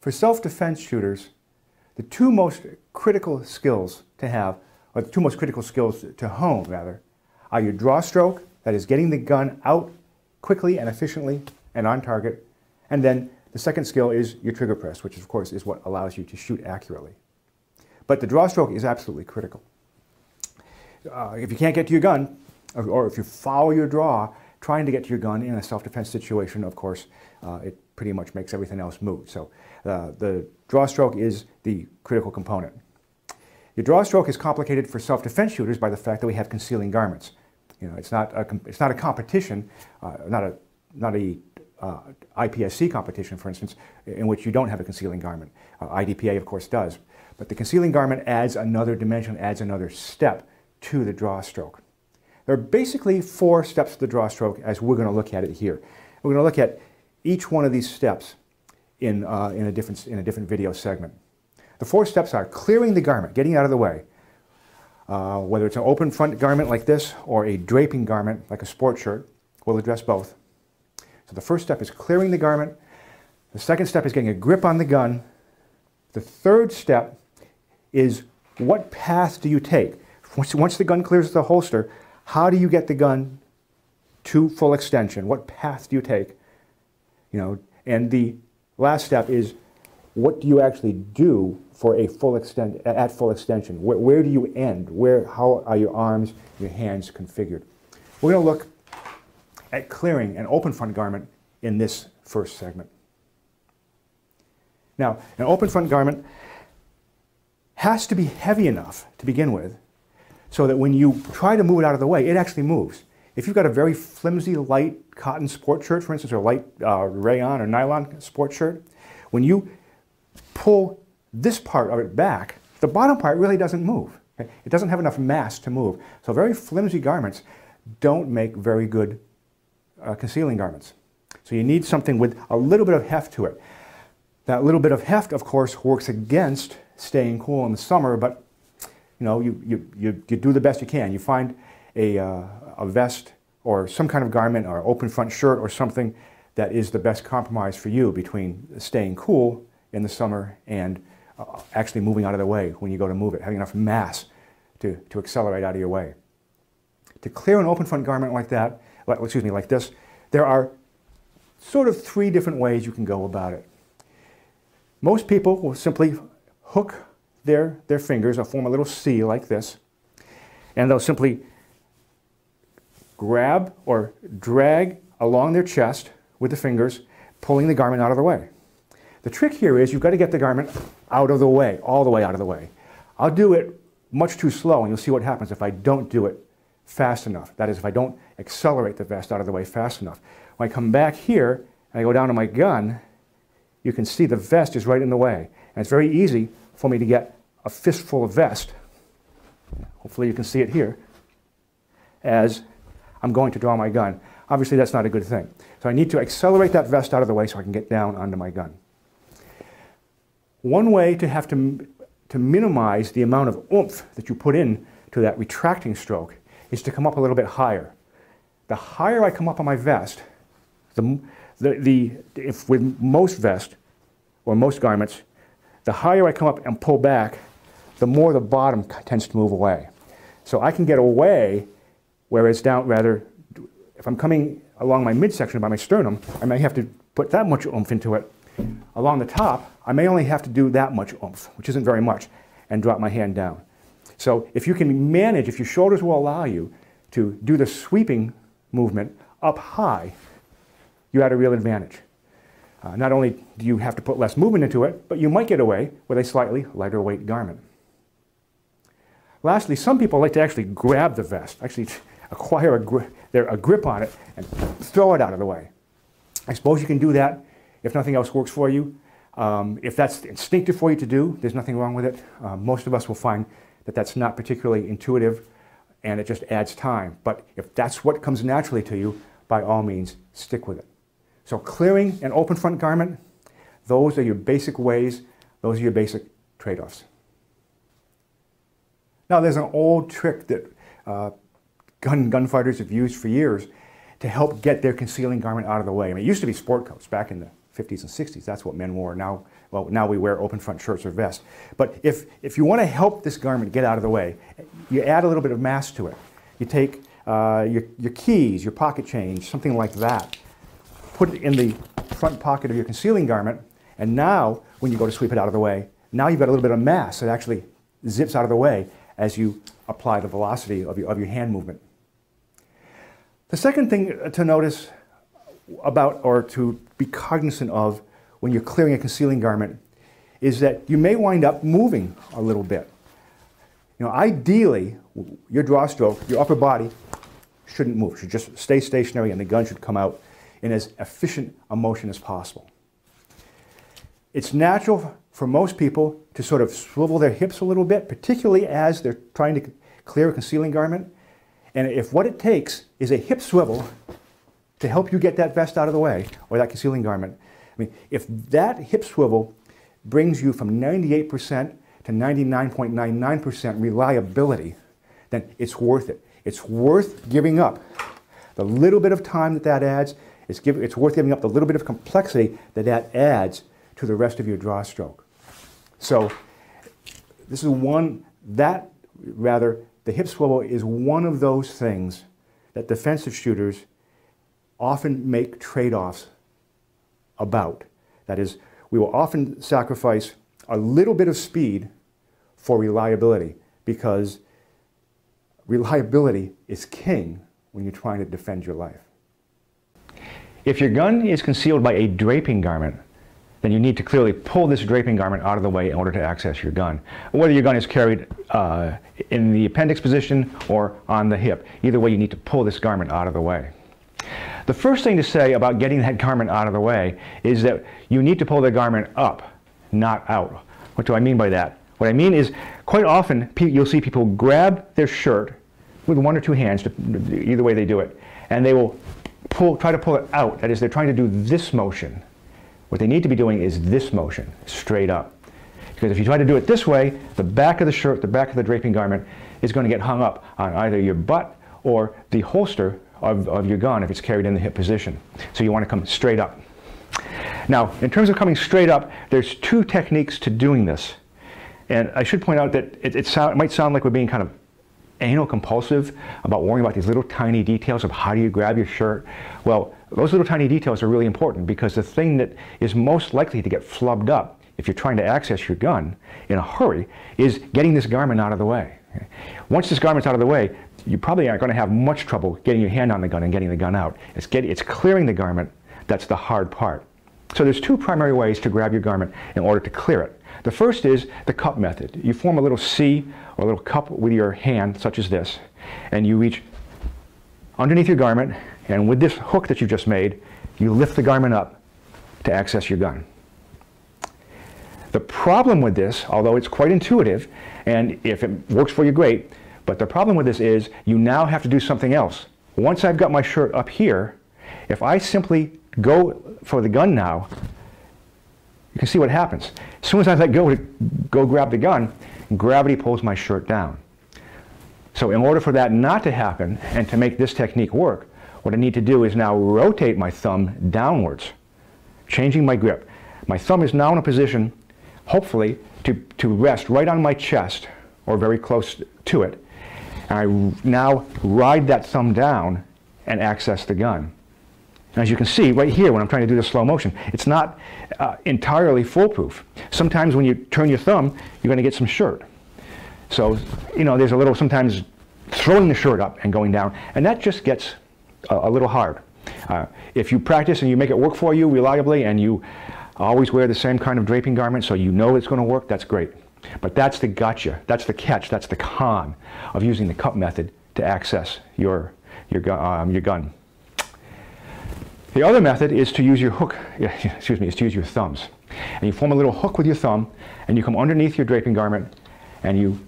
For self-defense shooters, the two most critical skills to have, or the two most critical skills to hone, rather, are your draw stroke, that is getting the gun out quickly and efficiently and on target, and then the second skill is your trigger press, which of course is what allows you to shoot accurately. But the draw stroke is absolutely critical. If you can't get to your gun, or if you follow your draw, trying to get to your gun in a self-defense situation, of course, it pretty much makes everything else moot. So the draw stroke is the critical component. Your draw stroke is complicated for self-defense shooters by the fact that we have concealing garments. You know, it's not a competition, not a IPSC competition, for instance, in which you don't have a concealing garment. IDPA, of course, does. But the concealing garment adds another dimension, adds another step to the draw stroke. There are basically 4 steps to the draw stroke as we're going to look at it here. We're going to look at each one of these steps in a different video segment. The 4 steps are clearing the garment, getting it out of the way. Whether it's an open front garment like this or a draping garment like a sport shirt, we'll address both. So the first step is clearing the garment. The second step is getting a grip on the gun. The third step is what path do you take? Once the gun clears the holster, how do you get the gun to full extension? What path do you take? You know, and the last step is what do you actually do for a at full extension? Where do you end? How are your arms, your hands configured? We're going to look at clearing an open front garment in this first segment. Now, an open front garment has to be heavy enough to begin with so that when you try to move it out of the way, it actually moves. If you've got a very flimsy, light cotton sport shirt, for instance, or light rayon or nylon sport shirt, when you pull this part of it back, the bottom part really doesn't move. Okay? It doesn't have enough mass to move. So very flimsy garments don't make very good concealing garments. So you need something with a little bit of heft to it. That little bit of heft, of course, works against staying cool in the summer, but you know, you do the best you can. You find a vest or some kind of garment or open front shirt or something that is the best compromise for you between staying cool in the summer and actually moving out of the way when you go to move it, having enough mass to accelerate out of your way. To clear an open front garment like that, like this, there are sort of 3 different ways you can go about it. Most people will simply hook their fingers, or form a little C like this, and they'll simply grab or drag along their chest with the fingers, pulling the garment out of the way. The trick here is you've got to get the garment out of the way, all the way out of the way. I'll do it much too slow, and you'll see what happens if I don't do it fast enough. That is, if I don't accelerate the vest out of the way fast enough. When I come back here and I go down to my gun, you can see the vest is right in the way. And it's very easy for me to get a fistful of vest, hopefully you can see it here, as I'm going to draw my gun. Obviously that's not a good thing. So I need to accelerate that vest out of the way so I can get down onto my gun. One way to minimize the amount of oomph that you put in to that retracting stroke is to come up a little bit higher. The higher I come up on my vest, if with most vests or most garments, the higher I come up and pull back, the more the bottom tends to move away. So I can get away, whereas if I'm coming along my midsection by my sternum, I may have to put that much oomph into it. Along the top, I may only have to do that much oomph, which isn't very much, and drop my hand down. So if you can manage, if your shoulders will allow you to do the sweeping movement up high, you had a real advantage. Not only do you have to put less movement into it, but you might get away with a slightly lighter weight garment. Lastly, some people like to actually grab the vest, actually acquire a grip on it and throw it out of the way. I suppose you can do that if nothing else works for you. If that's instinctive for you to do, there's nothing wrong with it. Most of us will find that that's not particularly intuitive and it just adds time. But if that's what comes naturally to you, by all means, stick with it. So clearing an open front garment, those are your basic ways, those are your basic trade-offs. Now there's an old trick that gunfighters have used for years to help get their concealing garment out of the way. I mean, it used to be sport coats back in the 50s and 60s. That's what men wore. Now, well, now we wear open front shirts or vests. But if you want to help this garment get out of the way, you add a little bit of mass to it. You take your keys, your pocket change, something like that, put it in the front pocket of your concealing garment, and now when you go to sweep it out of the way, now you've got a little bit of mass that actually zips out of the way as you apply the velocity of your hand movement. The second thing to notice about, or to be cognizant of when you're clearing a concealing garment, is that you may wind up moving a little bit. You know, ideally, your draw stroke, your upper body, shouldn't move. It should just stay stationary, and the gun should come out in as efficient a motion as possible. It's natural for most people to sort of swivel their hips a little bit, particularly as they're trying to clear a concealing garment. And if what it takes is a hip swivel to help you get that vest out of the way, or that concealing garment, I mean, if that hip swivel brings you from 98% to 99.99% reliability, then it's worth it. It's worth giving up the little bit of time that adds. It's worth giving up the little bit of complexity that adds to the rest of your draw stroke. So this is the hip swivel is one of those things that defensive shooters often make trade-offs about. That is, we will often sacrifice a little bit of speed for reliability, because reliability is king when you're trying to defend your life. If your gun is concealed by a draping garment, then you need to clearly pull this draping garment out of the way in order to access your gun. Whether your gun is carried in the appendix position or on the hip, either way you need to pull this garment out of the way. The first thing to say about getting that garment out of the way is that you need to pull the garment up, not out. What do I mean by that? What I mean is, quite often you'll see people grab their shirt with one or two hands, either way they do it, and they will try to pull it out. That is, they're trying to do this motion. What they need to be doing is this motion, straight up. Because if you try to do it this way, the back of the shirt, the back of the draping garment is going to get hung up on either your butt or the holster of your gun if it's carried in the hip position. So you want to come straight up. Now, in terms of coming straight up, there's two techniques to doing this. And I should point out that it might sound like we're being kind of anal compulsive about worrying about these little tiny details of how do you grab your shirt. Well, those little tiny details are really important, because the thing that is most likely to get flubbed up if you're trying to access your gun in a hurry is getting this garment out of the way. Once this garment's out of the way, you probably aren't going to have much trouble getting your hand on the gun and getting the gun out. It's clearing the garment that's the hard part. So there's two primary ways to grab your garment in order to clear it. The first is the cup method. You form a little C or a little cup with your hand, such as this, and you reach underneath your garment, and with this hook that you just made, you lift the garment up to access your gun. The problem with this, although it's quite intuitive, and if it works for you, great, but the problem with this is you now have to do something else. Once I've got my shirt up here, if I simply go for the gun now, you can see what happens. As soon as I let go to go grab the gun, gravity pulls my shirt down. So in order for that not to happen, and to make this technique work, what I need to do is now rotate my thumb downwards, changing my grip. My thumb is now in a position, hopefully, to rest right on my chest, or very close to it. And I now ride that thumb down and access the gun. And as you can see right here when I'm trying to do the slow motion, it's not entirely foolproof. Sometimes when you turn your thumb, you're going to get some shirt. So, you know, there's a little sometimes throwing the shirt up and going down, and that just gets a little hard. If you practice and you make it work for you reliably, and you always wear the same kind of draping garment so you know it's going to work, that's great. But that's the gotcha, that's the catch, that's the con of using the cup method to access your gun. The other method is to use your hook, excuse me, is to use your thumbs. And you form a little hook with your thumb, and you come underneath your draping garment, and you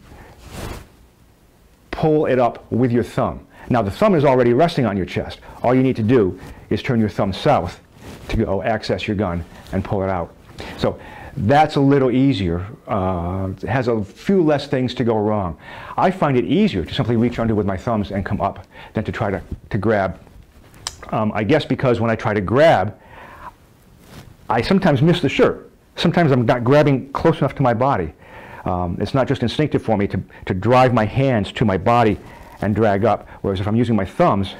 pull it up with your thumb. Now the thumb is already resting on your chest. All you need to do is turn your thumb south to go access your gun and pull it out. So that's a little easier. It has a few less things to go wrong. I find it easier to simply reach under with my thumbs and come up than to try to grab. I guess because when I try to grab, I sometimes miss the shirt. Sometimes I'm not grabbing close enough to my body. It's not just instinctive for me to drive my hands to my body and drag up, whereas if I'm using my thumbs,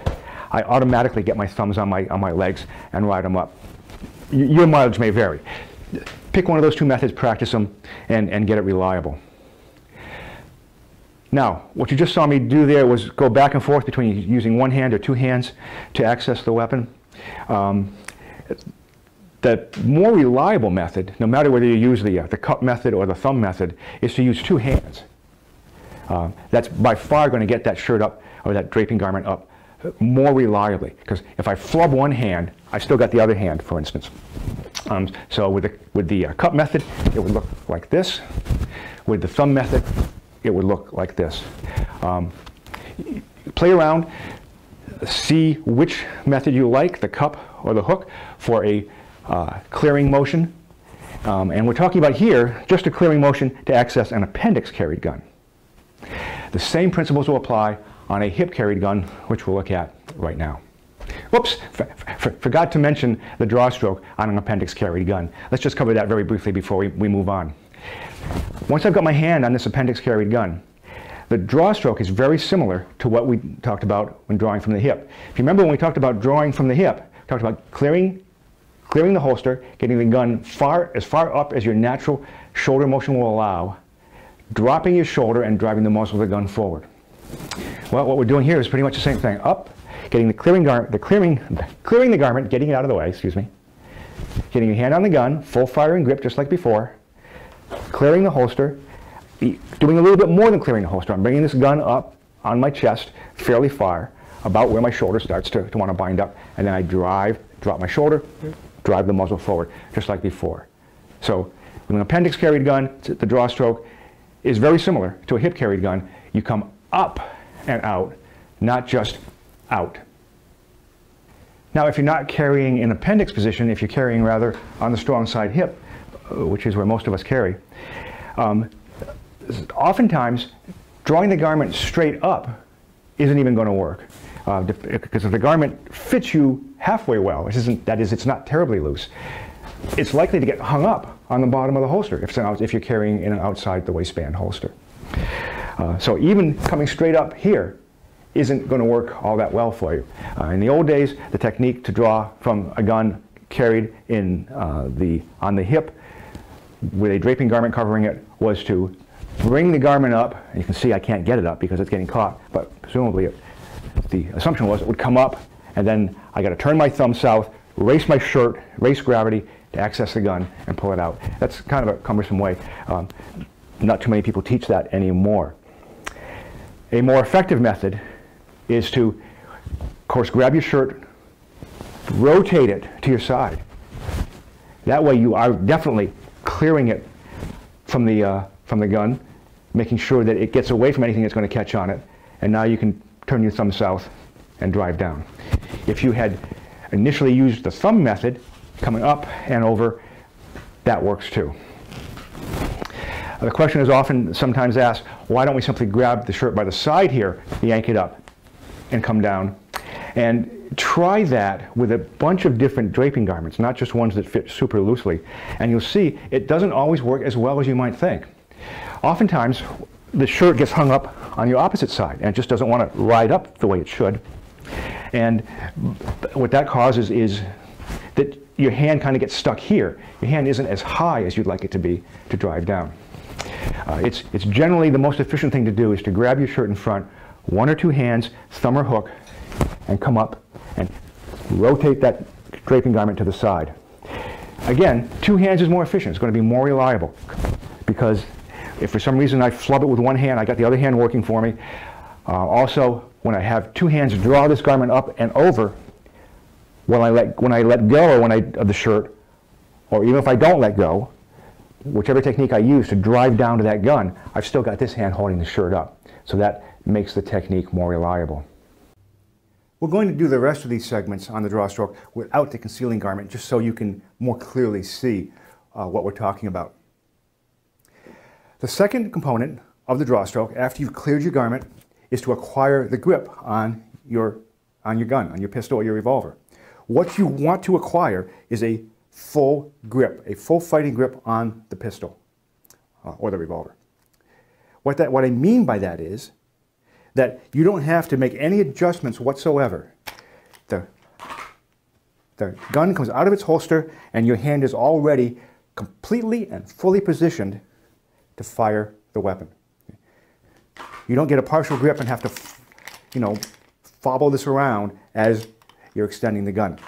I automatically get my thumbs on my legs and ride them up. Your mileage may vary. Pick one of those two methods, practice them, and get it reliable. Now, what you just saw me do there was go back and forth between using one hand or two hands to access the weapon. The more reliable method, no matter whether you use the cup method or the thumb method, is to use two hands. That's by far going to get that shirt up, or that draping garment up, more reliably. Because if I flub one hand, I still got the other hand, for instance. So with the cup method, it would look like this. With the thumb method, it would look like this. Play around, see which method you like, the cup or the hook, for a clearing motion. And we're talking about here just a clearing motion to access an appendix carried gun. The same principles will apply on a hip carried gun, which we'll look at right now. Whoops, forgot to mention the draw stroke on an appendix carried gun. Let's just cover that very briefly before we move on. Once I've got my hand on this appendix carried gun, the draw stroke is very similar to what we talked about when drawing from the hip. If you remember when we talked about drawing from the hip, we talked about clearing the holster, getting the gun as far up as your natural shoulder motion will allow, dropping your shoulder and driving the muzzle of the gun forward. Well, what we're doing here is pretty much the same thing. Up, getting clearing the garment, getting it out of the way, excuse me. Getting your hand on the gun, full fire and grip just like before. Clearing the holster, doing a little bit more than clearing the holster. I'm bringing this gun up on my chest fairly far, about where my shoulder starts to want to bind up, and then I drop my shoulder, drive the muzzle forward, just like before. So with an appendix carried gun, the draw stroke is very similar to a hip carried gun. You come up and out, not just out. Now, if you're not carrying in appendix position, if you're carrying rather on the strong side hip, which is where most of us carry, oftentimes drawing the garment straight up isn't even going to work. Because if the garment fits you halfway well, that is, it's not terribly loose, it's likely to get hung up on the bottom of the holster if you're carrying in an outside the waistband holster. So even coming straight up here isn't going to work all that well for you. In the old days, the technique to draw from a gun carried on the hip with a draping garment covering it was to bring the garment up, and you can see I can't get it up because it's getting caught, but presumably the assumption was it would come up, and then I got to turn my thumb south, race my shirt, race gravity to access the gun and pull it out. That's kind of a cumbersome way. Not too many people teach that anymore. A more effective method is to, of course, grab your shirt, rotate it to your side. That way you are definitely clearing it from the gun, making sure that it gets away from anything that's going to catch on it, and now you can turn your thumb south and drive down. If you had initially used the thumb method, coming up and over, that works too. The question is sometimes asked, why don't we simply grab the shirt by the side here, yank it up, and come down? And try that with a bunch of different draping garments, not just ones that fit super loosely. And you'll see it doesn't always work as well as you might think. Oftentimes, the shirt gets hung up on your opposite side and it just doesn't want to ride up the way it should. And what that causes is that your hand kind of gets stuck here. Your hand isn't as high as you'd like it to be to drive down. It's generally the most efficient thing to do is to grab your shirt in front, one or two hands, thumb or hook, and come up and rotate that draping garment to the side. Again, two hands is more efficient. It's going to be more reliable because if for some reason I flub it with one hand, I got the other hand working for me. Also, when I have two hands draw this garment up and over, when I let go of the shirt, or even if I don't let go, whichever technique I use to drive down to that gun, I've still got this hand holding the shirt up. So that makes the technique more reliable. We're going to do the rest of these segments on the draw stroke without the concealing garment, just so you can more clearly see what we're talking about. The second component of the draw stroke, after you've cleared your garment, is to acquire the grip on your gun, on your pistol or your revolver. What you want to acquire is a full grip, a full fighting grip on the pistol or the revolver. What I mean by that is that you don't have to make any adjustments whatsoever. The gun comes out of its holster and your hand is already completely and fully positioned to fire the weapon. You don't get a partial grip and have to, fobble this around as you're extending the gun.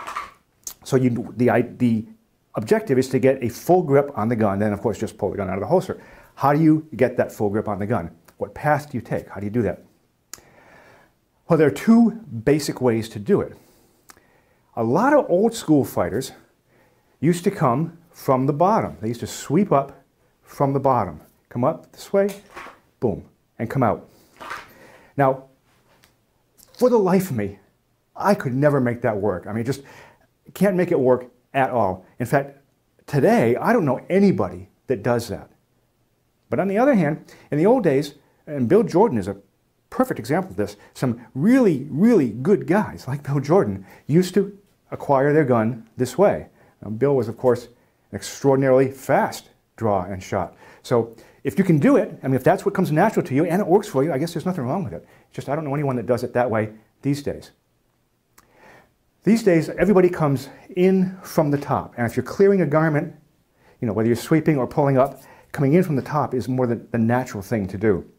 So the objective is to get a full grip on the gun, then of course just pull the gun out of the holster. How do you get that full grip on the gun? What path do you take? How do you do that? Well, there are two basic ways to do it. A lot of old school fighters used to come from the bottom. They used to sweep up from the bottom. Come up this way, boom, and come out. Now, for the life of me, I could never make that work. I mean, just can't make it work at all. In fact, today, I don't know anybody that does that. But on the other hand, in the old days, and Bill Jordan is a perfect example of this, some really, really good guys like Bill Jordan used to acquire their gun this way. Now, Bill was, of course, an extraordinarily fast draw and shot. So if you can do it, I mean, if that's what comes natural to you and it works for you, I guess there's nothing wrong with it. It's just I don't know anyone that does it that way these days. These days, everybody comes in from the top. And if you're clearing a garment, whether you're sweeping or pulling up, coming in from the top is more the natural thing to do.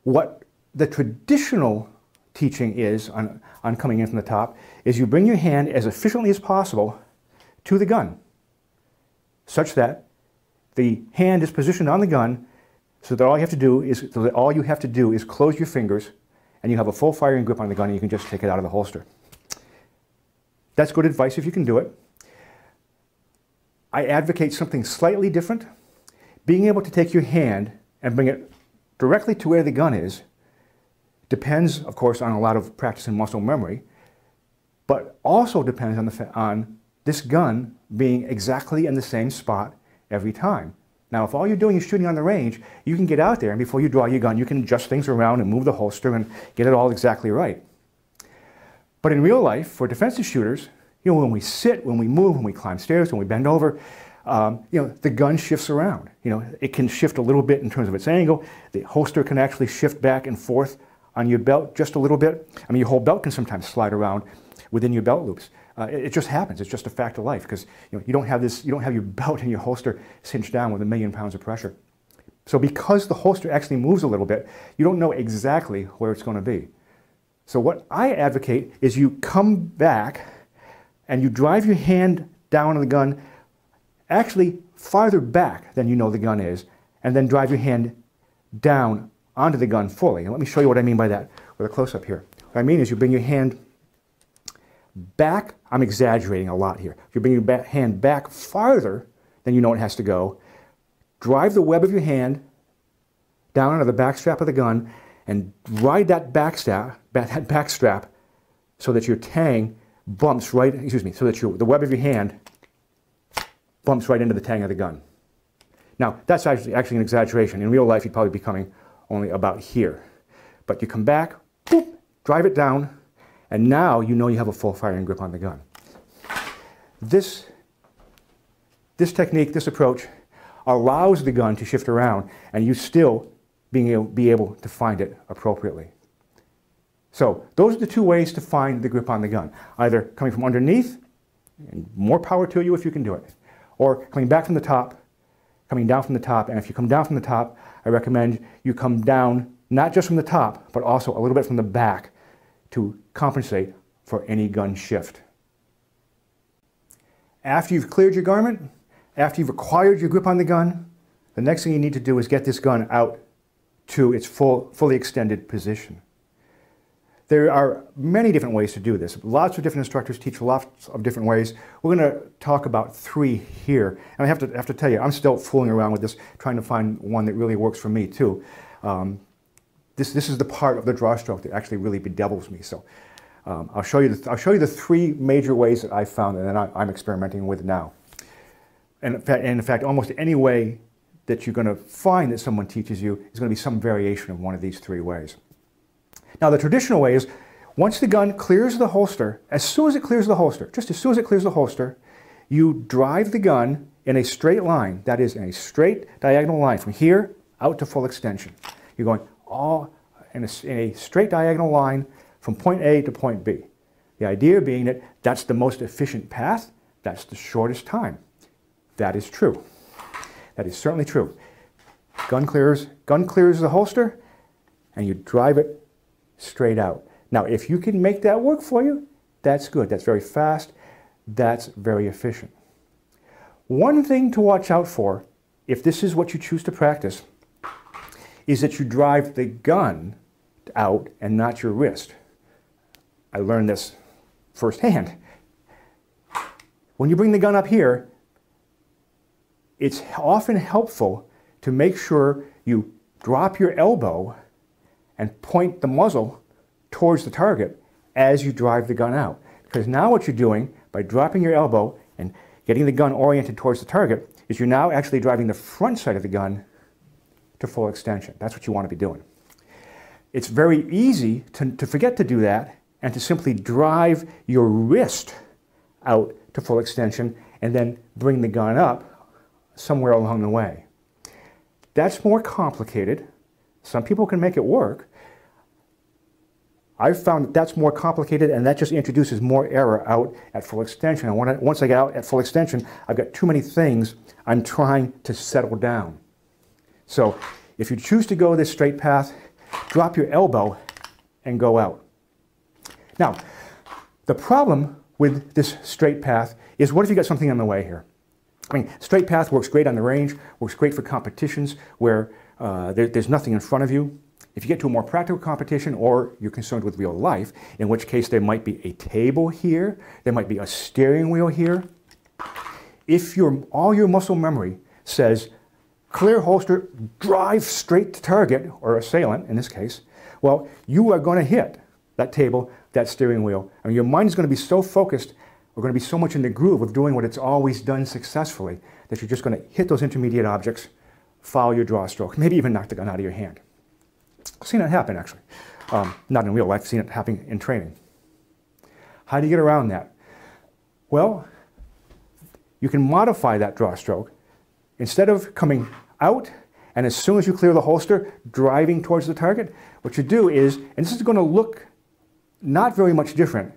What the traditional teaching is on coming in from the top is you bring your hand as efficiently as possible to the gun, such that the hand is positioned on the gun so that all you have to do is close your fingers and you have a full firing grip on the gun and you can just take it out of the holster. That's good advice if you can do it. I advocate something slightly different. Being able to take your hand and bring it directly to where the gun is depends, of course, on a lot of practice and muscle memory, but also depends on this gun being exactly in the same spot every time. Now, if all you're doing is shooting on the range, you can get out there and before you draw your gun, you can adjust things around and move the holster and get it all exactly right. But in real life, for defensive shooters, when we sit, when we move, when we climb stairs, when we bend over, the gun shifts around. It can shift a little bit in terms of its angle. The holster can actually shift back and forth on your belt just a little bit. I mean, your whole belt can sometimes slide around within your belt loops. It just happens. It's just a fact of life because you don't have your belt and your holster cinched down with 1,000,000 pounds of pressure. So because the holster actually moves a little bit, you don't know exactly where it's going to be. So what I advocate is you come back and you drive your hand down on the gun, actually farther back than you know the gun is, and then drive your hand down onto the gun fully. And let me show you what I mean by that with a close-up here. What I mean is you bring your hand back. I'm exaggerating a lot here. If you bring your hand back farther than you know it has to go, drive the web of your hand down onto the back strap of the gun and ride that back strap so that your tang bumps right, so that the web of your hand bumps right into the tang of the gun. Now, that's actually an exaggeration. In real life, you'd probably be coming only about here. But you come back, boop, drive it down, and now you know you have a full firing grip on the gun. This technique, this approach, allows the gun to shift around, and you still be able to find it appropriately. So those are the two ways to find the grip on the gun. Either coming from underneath, and more power to you if you can do it, or coming back from the top, coming down from the top. And if you come down from the top, I recommend you come down not just from the top, but also a little bit from the back to compensate for any gun shift. After you've cleared your garment, after you've acquired your grip on the gun, the next thing you need to do is get this gun out to its fully extended position. There are many different ways to do this. Lots of different instructors teach lots of different ways. We're going to talk about 3 here. And I have to tell you, I'm still fooling around with this, trying to find one that really works for me too. This is the part of the draw stroke that actually really bedevils me. So I'll show you the 3 major ways that I found and that I'm experimenting with now. And in fact, almost any way that you're going to find that someone teaches you is going to be some variation of one of these 3 ways. Now, the traditional way is Once the gun clears the holster, as soon as it clears the holster, just as soon as it clears the holster, you drive the gun in a straight line. That is, in a straight diagonal line from here out to full extension. You're going all in a straight diagonal line from point A to point B. The idea being that that's the most efficient path, that's the shortest time. That is true. That is certainly true. Gun clears the holster, and you drive it straight out. Now, if you can make that work for you, that's good. That's very fast. That's very efficient. One thing to watch out for, if this is what you choose to practice, is that you drive the gun out and not your wrist. I learned this firsthand. When you bring the gun up here, it's often helpful to make sure you drop your elbow and point the muzzle towards the target as you drive the gun out. Because now what you're doing by dropping your elbow and getting the gun oriented towards the target is you're now actually driving the front side of the gun to full extension. That's what you want to be doing. It's very easy to forget to do that and to simply drive your wrist out to full extension and then bring the gun up somewhere along the way. That's more complicated. Some people can make it work. I've found that that's more complicated, and that just introduces more error out at full extension. And once I get out at full extension, I've got too many things I'm trying to settle down. So if you choose to go this straight path, drop your elbow and go out. Now, the problem with this straight path is, what if you got something on the way here? I mean, straight path works great on the range, works great for competitions where there's nothing in front of you. If you get to a more practical competition, or you're concerned with real life, in which case there might be a table here, there might be a steering wheel here. If all your muscle memory says, clear holster, drive straight to target, or assailant in this case, well, you are going to hit that table, that steering wheel. I mean, your mind is going to be so focused, we're going to be so much in the groove of doing what it's always done successfully, that you're just going to hit those intermediate objects, follow your draw stroke, maybe even knock the gun out of your hand. I've seen it happen, actually. Not in real life, I've seen it happen in training. How do you get around that? Well, you can modify that draw stroke. Instead of coming out and as soon as you clear the holster, driving towards the target, what you do is, and this is going to look not very much different,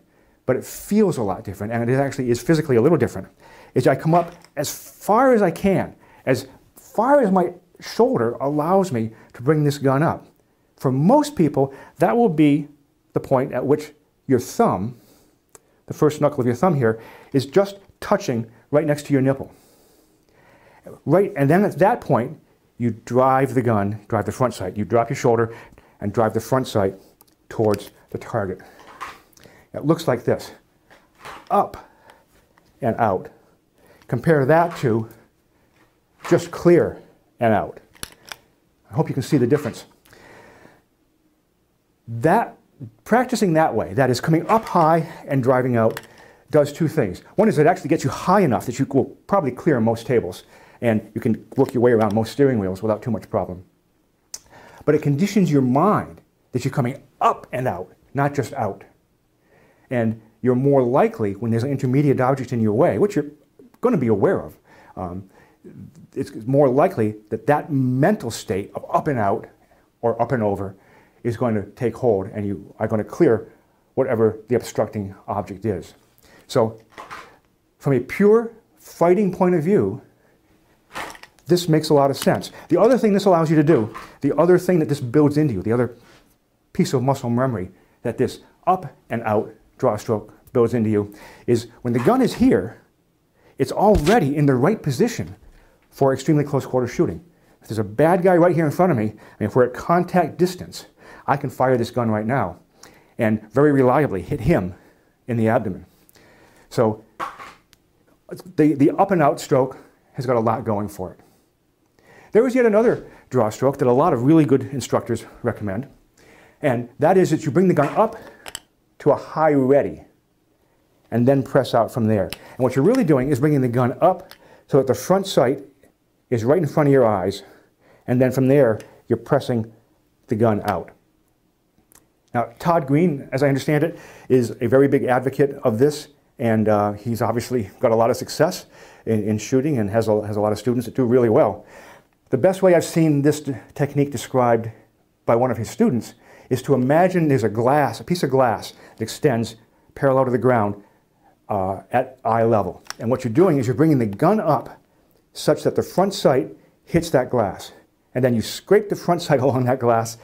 but it feels a lot different, and it actually is physically a little different, is I come up as far as I can, as far as my shoulder allows me to bring this gun up. For most people, that will be the point at which your thumb, the first knuckle of your thumb here, is just touching right next to your nipple. Right, and then at that point, you drive the gun, drive the front sight. You drop your shoulder and drive the front sight towards the target. It looks like this, up and out. Compare that to just clear and out. I hope you can see the difference. Practicing that way, that is coming up high and driving out, does two things. One is it actually gets you high enough that you will probably clear most tables, and you can work your way around most steering wheels without too much problem. But it conditions your mind that you're coming up and out, not just out. And you're more likely, when there's an intermediate object in your way, which you're going to be aware of, it's more likely that that mental state of up and out or up and over is going to take hold, and you are going to clear whatever the obstructing object is. So from a pure fighting point of view, this makes a lot of sense. The other thing this allows you to do, the other thing that this builds into you, the other piece of muscle memory that this up and out draw stroke builds into you, is when the gun is here, it's already in the right position for extremely close quarter shooting. If there's a bad guy right here in front of me, and if we're at contact distance, I can fire this gun right now and very reliably hit him in the abdomen. So the up and out stroke has got a lot going for it. There is yet another draw stroke that a lot of really good instructors recommend, and that is that you bring the gun up to a high ready and then press out from there. And what you're really doing is bringing the gun up so that the front sight is right in front of your eyes, and then from there you're pressing the gun out. Now, Todd Green, as I understand it, is a very big advocate of this, and he's obviously got a lot of success in shooting and has a lot of students that do really well. The best way I've seen this technique described by one of his students is to imagine there's a piece of glass that extends parallel to the ground at eye level. And what you're doing is you're bringing the gun up such that the front sight hits that glass. And then you scrape the front sight along that glass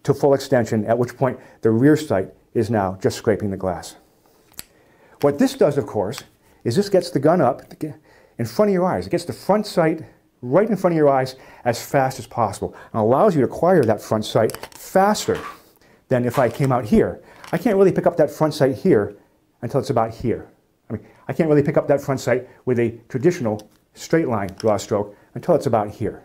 to full extension, at which point the rear sight is now just scraping the glass. What this does, of course, is this gets the gun up in front of your eyes. It gets the front sight right in front of your eyes as fast as possible and allows you to acquire that front sight faster than if I came out here. I can't really pick up that front sight here until it's about here. I mean, I can't really pick up that front sight with a traditional straight line draw stroke until it's about here.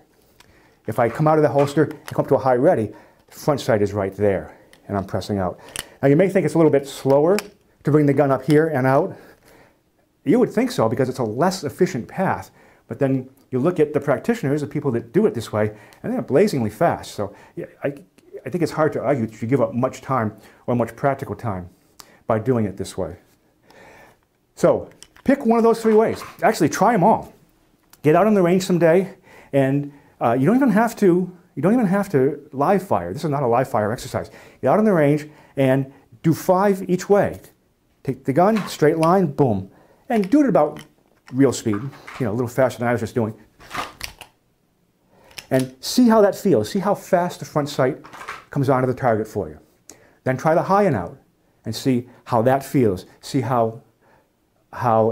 If I come out of the holster and come up to a high ready, the front sight is right there and I'm pressing out. Now you may think it's a little bit slower to bring the gun up here and out. You would think so because it's a less efficient path, but then you look at the practitioners, the people that do it this way, and they're blazingly fast. So yeah, I think it's hard to argue that you give up much time or much practical time by doing it this way. So pick one of those three ways. Actually, try them all. Get out on the range someday, and you don't even have to live fire. This is not a live fire exercise. Get out on the range and do 5 each way. Take the gun, straight line, boom, and do it about real speed, a little faster than I was just doing. And see how that feels. See how fast the front sight comes onto the target for you. Then try the high and out and see how that feels. See how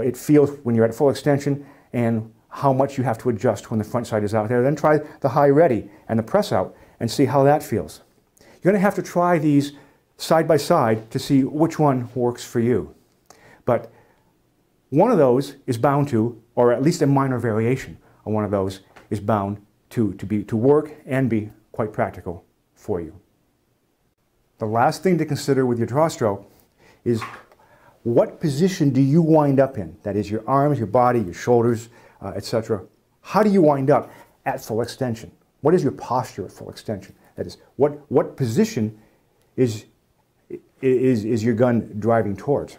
it feels when you're at full extension and how much you have to adjust when the front sight is out there. Then try the high ready and the press out and see how that feels. You're going to have to try these side by side to see which one works for you. But one of those is bound to, or at least a minor variation of one of those, is bound to work and be quite practical for you. The last thing to consider with your draw stroke is what position do you wind up in? That is your arms, your body, your shoulders, etc. How do you wind up at full extension? What is your posture at full extension? That is, what position is your gun driving towards?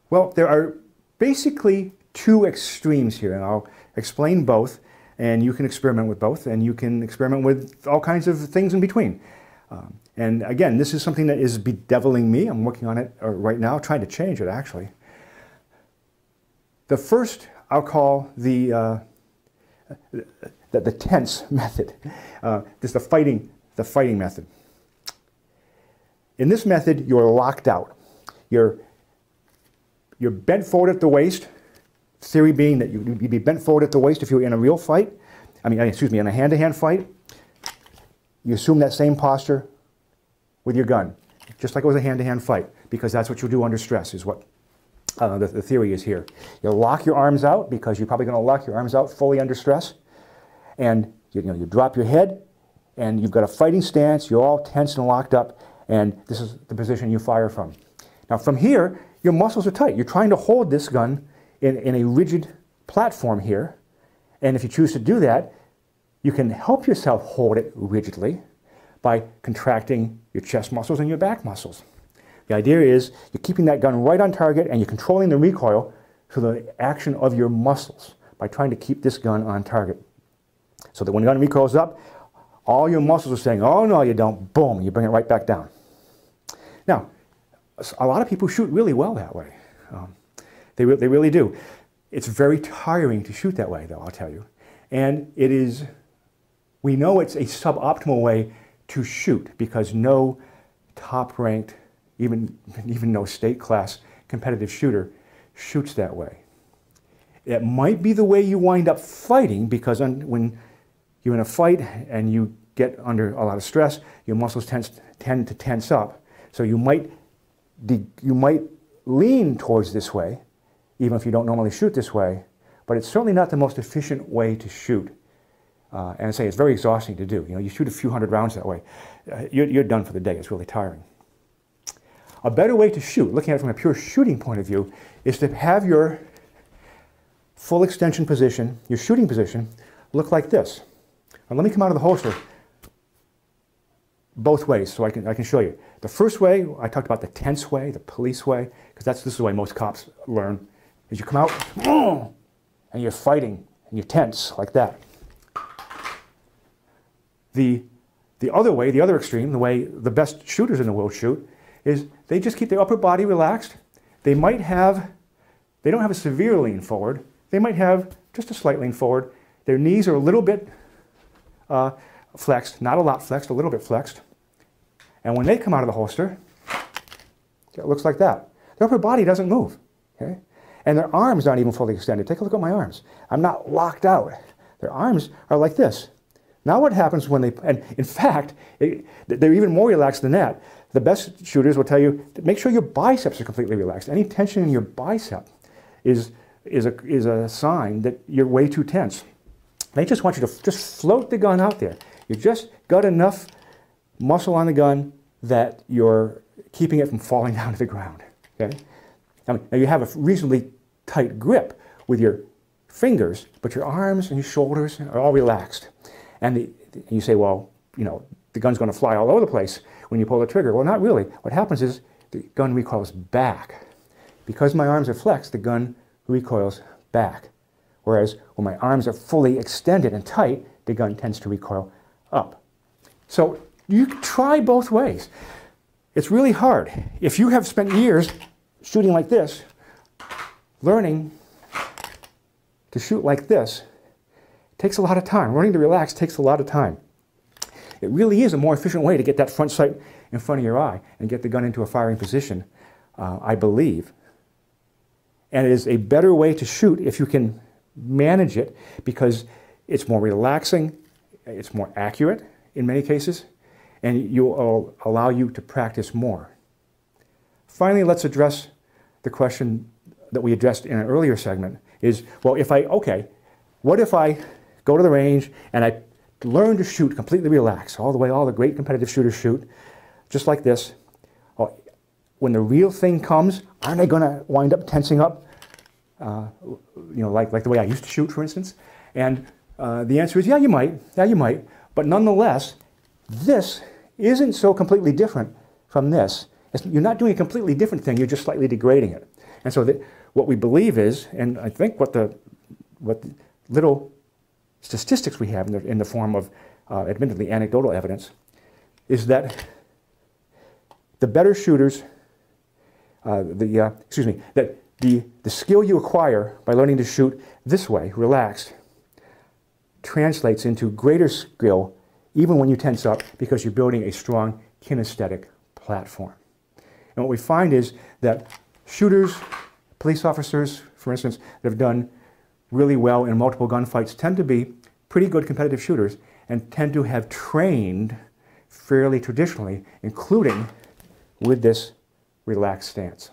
Well, there are basically 2 extremes here, and I'll explain both, and you can experiment with both, and you can experiment with all kinds of things in between. And again, this is something that is bedeviling me. I'm working on it right now, trying to change it, actually. The first I'll call the tense method. This is the fighting method. In this method, you're locked out. You're bent forward at the waist. Theory being that you'd be bent forward at the waist if you were in a real fight. in a hand-to-hand fight. You assume that same posture with your gun, just like it was a hand-to-hand fight, because that's what you'll do under stress, is what the theory is here. You'll lock your arms out, because you're probably going to lock your arms out fully under stress, and you drop your head, and you've got a fighting stance. You're all tense and locked up, and this is the position you fire from. Now from here, your muscles are tight. You're trying to hold this gun in a rigid platform here, and if you choose to do that, you can help yourself hold it rigidly by contracting your chest muscles and your back muscles. The idea is you're keeping that gun right on target, and you're controlling the recoil through the action of your muscles by trying to keep this gun on target. So that when the gun recoils up, all your muscles are saying, oh no you don't, boom, you bring it right back down. Now, a lot of people shoot really well that way. They really do. It's very tiring to shoot that way, though, I'll tell you. And it is, we know it's a suboptimal way to shoot, because no top-ranked, even no state class competitive shooter shoots that way. It might be the way you wind up fighting, because when you're in a fight and you get under a lot of stress, your muscles tend to tense up. So you might lean towards this way, even if you don't normally shoot this way, but it's certainly not the most efficient way to shoot. And I say it's very exhausting to do. You shoot a few hundred rounds that way, you're done for the day. It's really tiring. A better way to shoot, looking at it from a pure shooting point of view, is to have your full extension position, your shooting position, look like this. Now let me come out of the holster. both ways, so I can show you. The first way, I talked about the tense way, the police way, because this is the way most cops learn, is you come out, and you're fighting, and you're tense, like that. The other way, the other extreme, the way the best shooters in the world shoot, is they just keep their upper body relaxed. They don't have a severe lean forward. They might have just a slight lean forward. Their knees are a little bit flexed, not a lot flexed, a little bit flexed. And when they come out of the holster, it looks like that. Their upper body doesn't move, okay? And their arms aren't even fully extended. Take a look at my arms. I'm not locked out. Their arms are like this. Now what happens when they, and in fact, they're even more relaxed than that. The best shooters will tell you, make sure your biceps are completely relaxed. Any tension in your bicep is a sign that you're way too tense. They just want you to just float the gun out there. You just got enough muscle on the gun that you're keeping it from falling down to the ground. Okay? Now you have a reasonably tight grip with your fingers, but your arms and your shoulders are all relaxed. And you say, well, you know, the gun's going to fly all over the place when you pull the trigger. Well, not really. What happens is the gun recoils back. Because my arms are flexed, the gun recoils back. Whereas when my arms are fully extended and tight, the gun tends to recoil up. So you can try both ways. It's really hard. If you have spent years shooting like this, learning to shoot like this takes a lot of time. Learning to relax takes a lot of time. It really is a more efficient way to get that front sight in front of your eye and get the gun into a firing position, I believe. And it is a better way to shoot if you can manage it, because it's more relaxing, it's more accurate in many cases, and it will allow you to practice more. Finally, let's address the question that we addressed in an earlier segment is, well, what if I go to the range and I learn to shoot completely relaxed, all the way all the great competitive shooters shoot, just like this. Well, when the real thing comes, aren't I going to wind up tensing up, you know, like the way I used to shoot, for instance? And the answer is, yeah, you might. Yeah, you might. But nonetheless, this isn't so completely different from this. You're not doing a completely different thing. You're just slightly degrading it. And so what we believe is, and I think what the little statistics we have in the form of admittedly anecdotal evidence, is that the better shooters, that the skill you acquire by learning to shoot this way, relaxed, translates into greater skill even when you tense up, because you're building a strong kinesthetic platform. And what we find is that shooters, police officers, for instance, that have done really well in multiple gunfights tend to be pretty good competitive shooters and tend to have trained fairly traditionally, including with this relaxed stance.